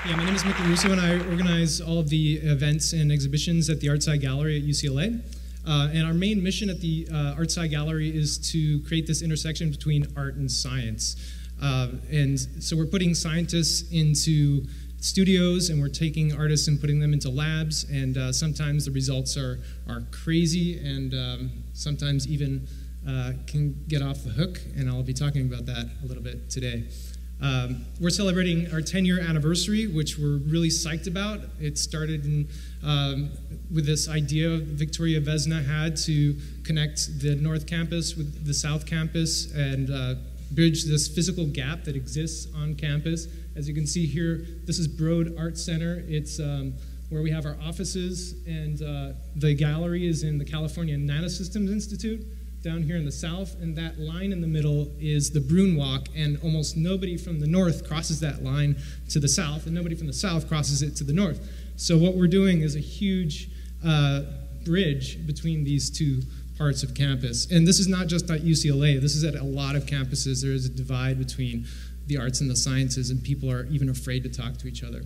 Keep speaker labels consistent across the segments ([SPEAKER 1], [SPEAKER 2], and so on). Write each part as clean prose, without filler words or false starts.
[SPEAKER 1] Yeah, my name is Mick Lorusso, and I organize all of the events and exhibitions at the Artside Gallery at UCLA. And our main mission at the Artside Gallery is to create this intersection between art and science. And so we're putting scientists into studios, and we're taking artists and putting them into labs, and sometimes the results are crazy, and sometimes even can get off the hook, and I'll be talking about that a little bit today. We're celebrating our 10-year anniversary, which we're really psyched about. It started with this idea Victoria Vesna had to connect the North Campus with the South Campus and bridge this physical gap that exists on campus. As you can see here, this is Broad Art Center. It's where we have our offices, and the gallery is in the California Nanosystems Institute down here in the south, and that line in the middle is the Bruin Walk, and almost nobody from the north crosses that line to the south, and nobody from the south crosses it to the north. So what we're doing is a huge bridge between these two parts of campus. And this is not just at UCLA, this is at a lot of campuses. There is a divide between the arts and the sciences, and people are even afraid to talk to each other.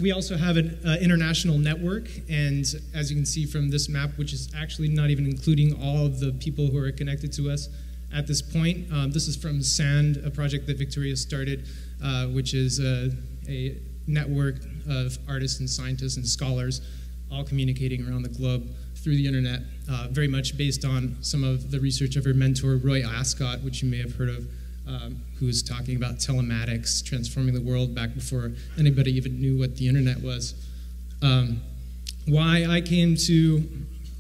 [SPEAKER 1] We also have an international network, and as you can see from this map, which is actually not even including all of the people who are connected to us at this point, this is from SAND, a project that Victoria started, which is a network of artists and scientists and scholars all communicating around the globe through the internet, very much based on some of the research of her mentor, Roy Ascott, which you may have heard of, who was talking about telematics, transforming the world back before anybody even knew what the internet was. Why I came to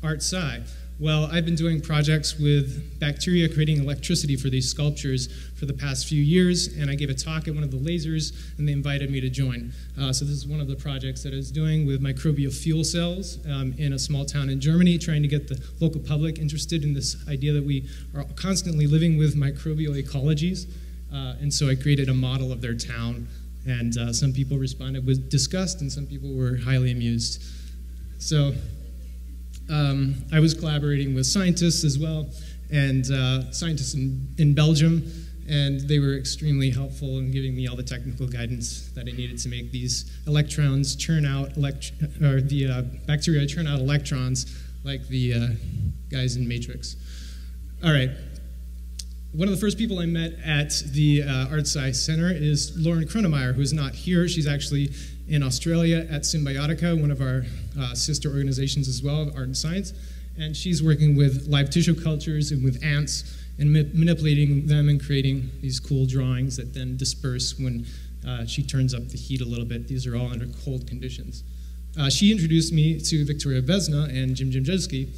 [SPEAKER 1] ArtSci? Well, I've been doing projects with bacteria creating electricity for these sculptures for the past few years, and I gave a talk at one of the lasers, and they invited me to join. So this is one of the projects that I was doing with microbial fuel cells in a small town in Germany, trying to get the local public interested in this idea that we are constantly living with microbial ecologies. And so I created a model of their town, and some people responded with disgust, and some people were highly amused. So I was collaborating with scientists as well, and scientists in Belgium, and they were extremely helpful in giving me all the technical guidance that I needed to make these electrons churn out, the bacteria churn out electrons like the guys in Matrix. All right. One of the first people I met at the ArtSci Center is LOREN, who is not here. She's actually in Australia at Symbiotica, one of our sister organizations as well, Art and Science. And she's working with live tissue cultures and with ants and manipulating them and creating these cool drawings that then disperse when she turns up the heat a little bit. These are all under cold conditions. She introduced me to Victoria Vesna and Jim Jimjewski.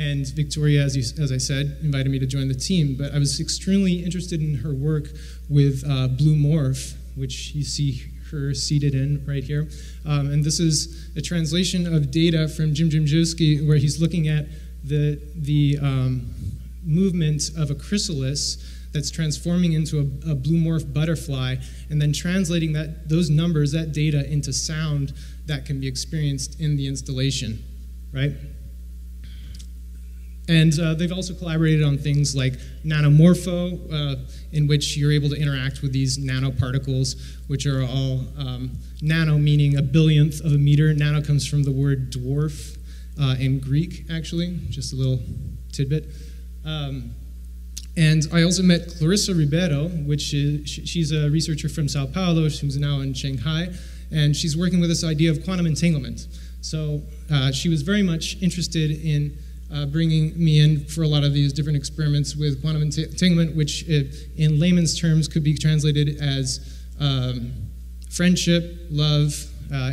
[SPEAKER 1] And Victoria, as I said, invited me to join the team, but I was extremely interested in her work with Blue Morph, which you see her seated in right here. And this is a translation of data from Jim Jimjewski, where he's looking at the movement of a chrysalis that's transforming into a blue morph butterfly, and then translating those numbers, that data, into sound that can be experienced in the installation, right? And they've also collaborated on things like nanomorpho, in which you're able to interact with these nanoparticles, which are all nano, meaning a billionth of a meter. Nano comes from the word dwarf in Greek, actually, just a little tidbit. And I also met Clarissa Ribeiro, which is, she's a researcher from Sao Paulo, who's now in Shanghai, and she's working with this idea of quantum entanglement. So she was very much interested in bringing me in for a lot of these different experiments with quantum entanglement, which in layman's terms could be translated as friendship, love,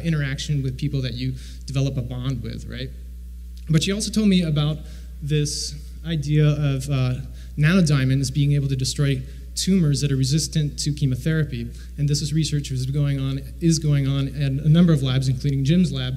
[SPEAKER 1] interaction with people that you develop a bond with, right? But she also told me about this idea of nanodiamonds being able to destroy tumors that are resistant to chemotherapy. And this is research is going on at a number of labs, including Jim's lab,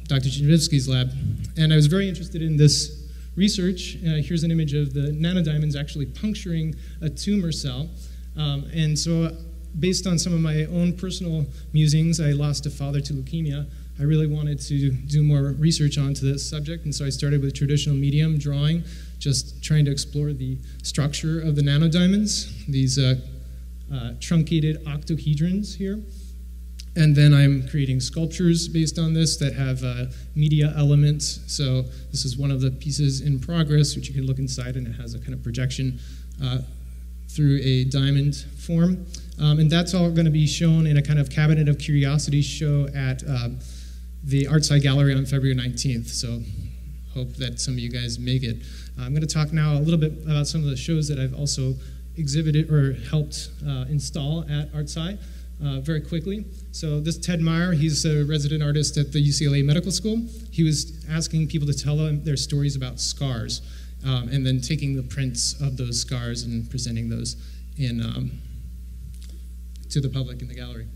[SPEAKER 1] Dr. Jimjewski's lab, and I was very interested in this research. Here's an image of the nanodiamonds actually puncturing a tumor cell. And so based on some of my own personal musings, I lost a father to leukemia. I really wanted to do more research onto this subject, and so I started with traditional medium drawing, just trying to explore the structure of the nanodiamonds, these truncated octahedrons here. And then I'm creating sculptures based on this that have media elements. So this is one of the pieces in progress, which you can look inside, and it has a kind of projection through a diamond form. And that's all going to be shown in a kind of Cabinet of Curiosities show at the Artside Gallery on February 19th. So hope that some of you guys make it. I'm going to talk now a little bit about some of the shows that I've also exhibited or helped install at Artside. Very quickly. So this Ted Meyer, he's a resident artist at the UCLA Medical School. He was asking people to tell him their stories about scars, and then taking the prints of those scars and presenting those in, to the public in the gallery.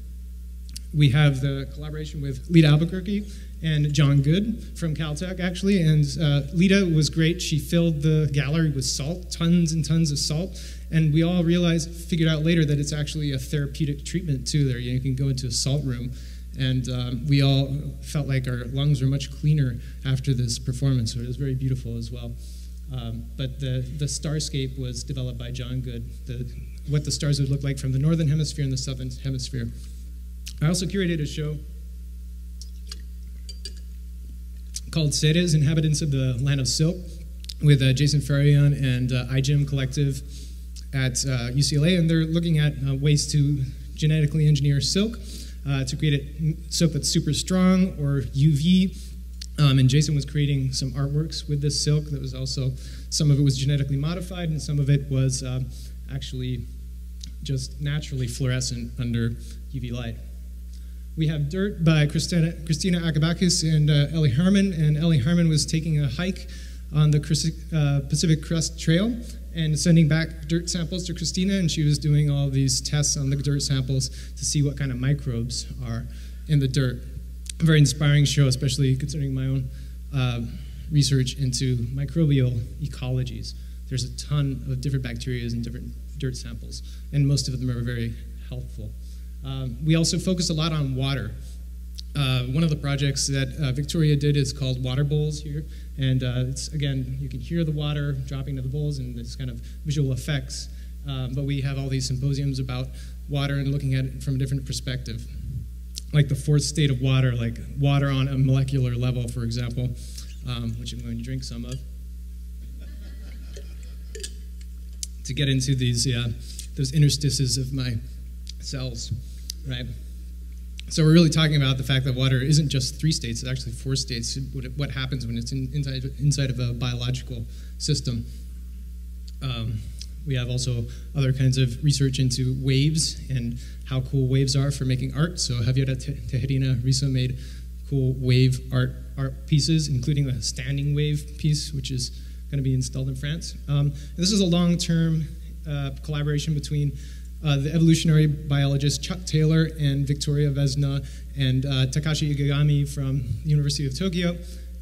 [SPEAKER 1] We have the collaboration with Lita Albuquerque and John Good from Caltech, actually, and Lita was great. She filled the gallery with salt, tons and tons of salt, and we all figured out later that it's actually a therapeutic treatment too there. You can go into a salt room, and we all felt like our lungs were much cleaner after this performance, so it was very beautiful as well. But the starscape was developed by John Good, what the stars would look like from the northern hemisphere and the southern hemisphere. I also curated a show called Seres, Inhabitants of the Land of Silk, with Jason Farion and iGEM Collective at UCLA, and they're looking at ways to genetically engineer silk to create silk that's super strong or UV. And Jason was creating some artworks with this silk that was also, some of it was genetically modified, and some of it was actually just naturally fluorescent under UV light. We have Dirt by Christina Akabakis and Ellie Harmon, and Ellie Harmon was taking a hike on the Pacific Crest Trail and sending back dirt samples to Christina, and she was doing all these tests on the dirt samples to see what kind of microbes are in the dirt. A very inspiring show, especially considering my own research into microbial ecologies. There's a ton of different bacteria in different dirt samples, and most of them are very helpful. We also focus a lot on water. One of the projects that Victoria did is called Water Bowls here, and it's, again, you can hear the water dropping into the bowls and this kind of visual effects, but we have all these symposiums about water and looking at it from a different perspective, like the fourth state of water, like water on a molecular level, for example, which I'm going to drink some of, to get into these, those interstices of my cells, right? So we're really talking about the fact that water isn't just 3 states, it's actually 4 states, what happens when it's inside of a biological system. We have also other kinds of research into waves and how cool waves are for making art. So Javiera Tejerina Rizo made cool wave art pieces, including the standing wave piece, which is going to be installed in France. This is a long-term collaboration between the evolutionary biologist Chuck Taylor and Victoria Vesna and Takashi Igagami from the University of Tokyo.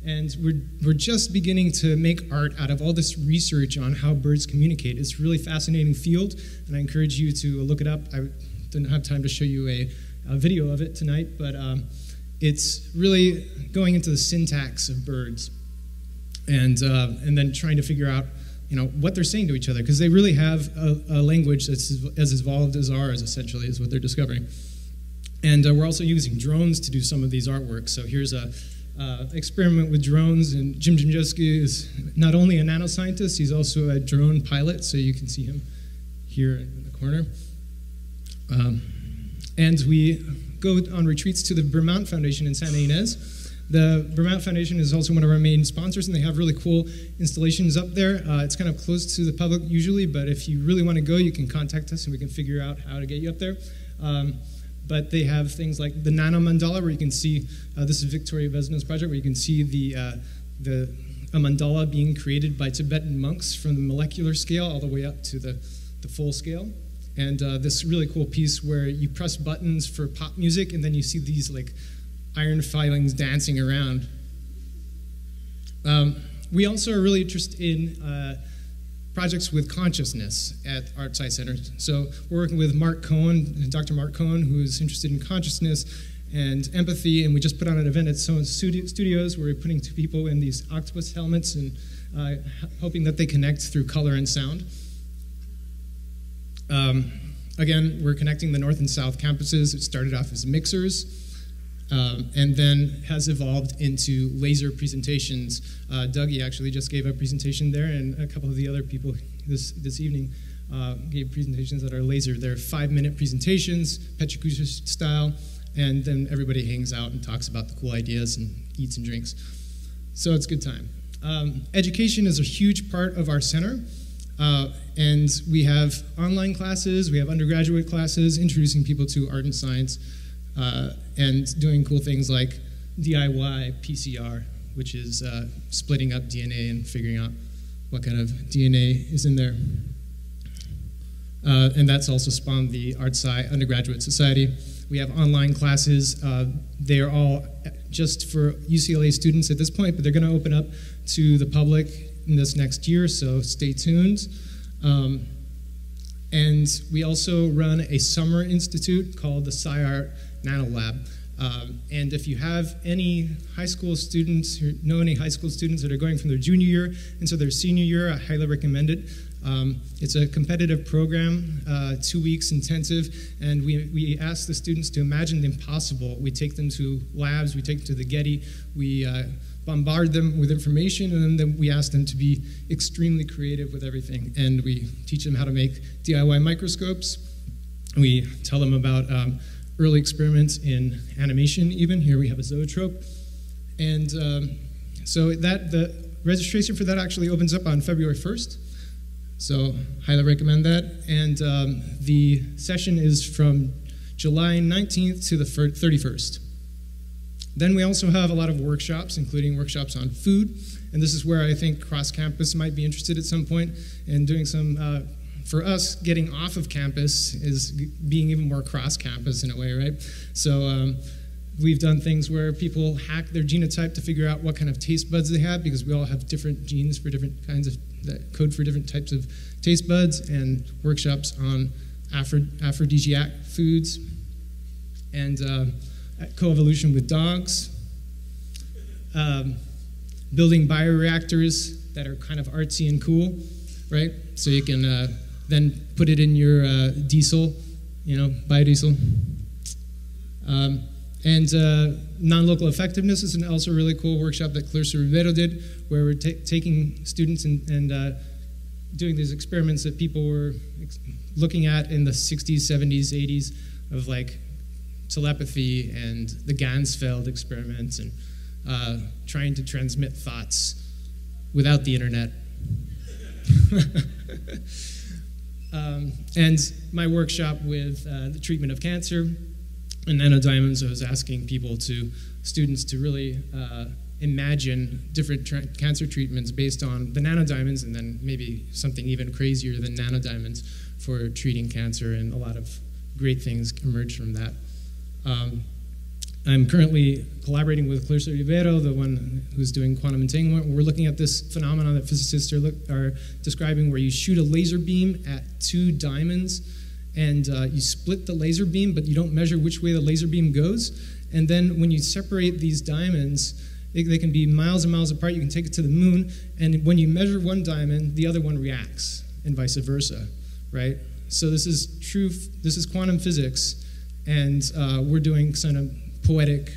[SPEAKER 1] And we're just beginning to make art out of all this research on how birds communicate. It's a really fascinating field, and I encourage you to look it up. I didn't have time to show you a video of it tonight, but it's really going into the syntax of birds and then trying to figure out what they're saying to each other, because they really have a language that's as evolved as ours, essentially, is what they're discovering. And we're also using drones to do some of these artworks. So here's a experiment with drones, and Jim Jimjewski is not only a nanoscientist, he's also a drone pilot, so you can see him here in the corner. And we go on retreats to the Vermont Foundation in Santa Ynez. The Vermont Foundation is also one of our main sponsors, and they have really cool installations up there. It's kind of closed to the public usually, but if you really want to go, you can contact us and we can figure out how to get you up there. But they have things like the nano mandala, where you can see, this is Victoria Vesna's project, where you can see a mandala being created by Tibetan monks from the molecular scale all the way up to the full scale. And this really cool piece where you press buttons for pop music, and then you see these like iron filings dancing around. We also are really interested in projects with consciousness at Artside Center. So we're working with Mark Cohen, Dr. Mark Cohen, who is interested in consciousness and empathy, and we just put on an event at Sohn Studios where we're putting 2 people in these octopus helmets and hoping that they connect through color and sound. Again, we're connecting the North and South campuses. It started off as mixers, and then has evolved into laser presentations. Dougie actually just gave a presentation there, and a couple of the other people this evening gave presentations that are laser. They're 5-minute presentations, Pechakucha style, and then everybody hangs out and talks about the cool ideas and eats and drinks. So it's a good time. Education is a huge part of our center, and we have online classes, we have undergraduate classes, introducing people to art and science, and doing cool things like DIY PCR, which is splitting up DNA and figuring out what kind of DNA is in there. And that's also spawned the ArtSci Undergraduate Society. We have online classes. They are all just for UCLA students at this point, but they're going to open up to the public in this next year, so stay tuned. And we also run a summer institute called the SciArt Nano Lab. And if you have any high school students, or know any high school students that are going from their junior year into their senior year, I highly recommend it. It's a competitive program, 2 weeks intensive, and we ask the students to imagine the impossible. We take them to labs, we take them to the Getty, we bombard them with information, and then we ask them to be extremely creative with everything. And we teach them how to make DIY microscopes. We tell them about early experiments in animation even. Here we have a zoetrope. And so the registration for that actually opens up on February 1st. So highly recommend that. And the session is from July 19th to the 31st. Then we also have a lot of workshops, including workshops on food. And this is where I think cross-campus might be interested at some point, and doing some, for us, getting off of campus is being even more cross-campus in a way, right? So we've done things where people hack their genotype to figure out what kind of taste buds they have, because we all have different genes for different kinds of, that code for different types of taste buds, and workshops on aphrodisiac foods, and coevolution with dogs, building bioreactors that are kind of artsy and cool, right? So you can then put it in your diesel, biodiesel. And non-local effectiveness is also a really cool workshop that Lorusso did, where we're taking students and doing these experiments that people were looking at in the 60s, 70s, 80s, of like telepathy and the Gansfeld experiments, and trying to transmit thoughts without the internet. And my workshop with the treatment of cancer and nanodiamonds, I was asking students to really imagine different cancer treatments based on the nanodiamonds, and then maybe something even crazier than nanodiamonds for treating cancer, and a lot of great things emerged from that. I'm currently collaborating with Lorusso, the one who's doing quantum entanglement. We're looking at this phenomenon that physicists are describing, where you shoot a laser beam at 2 diamonds, and you split the laser beam, but you don't measure which way the laser beam goes. And then when you separate these diamonds, they can be miles and miles apart. You can take it to the moon, and when you measure one diamond, the other one reacts, and vice versa, right? So this is true. This is quantum physics, and we're doing kind of poetic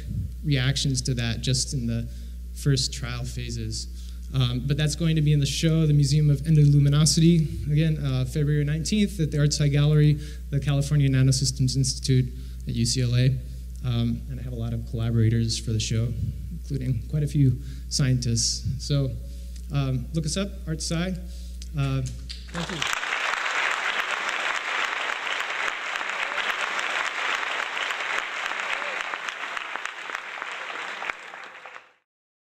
[SPEAKER 1] reactions to that just in the first trial phases. But that's going to be in the show, the Museum of Endoluminosity, again, February 19th at the ArtSci Gallery, the California Nanosystems Institute at UCLA. And I have a lot of collaborators for the show, including quite a few scientists. So look us up, ArtSci. Thank you.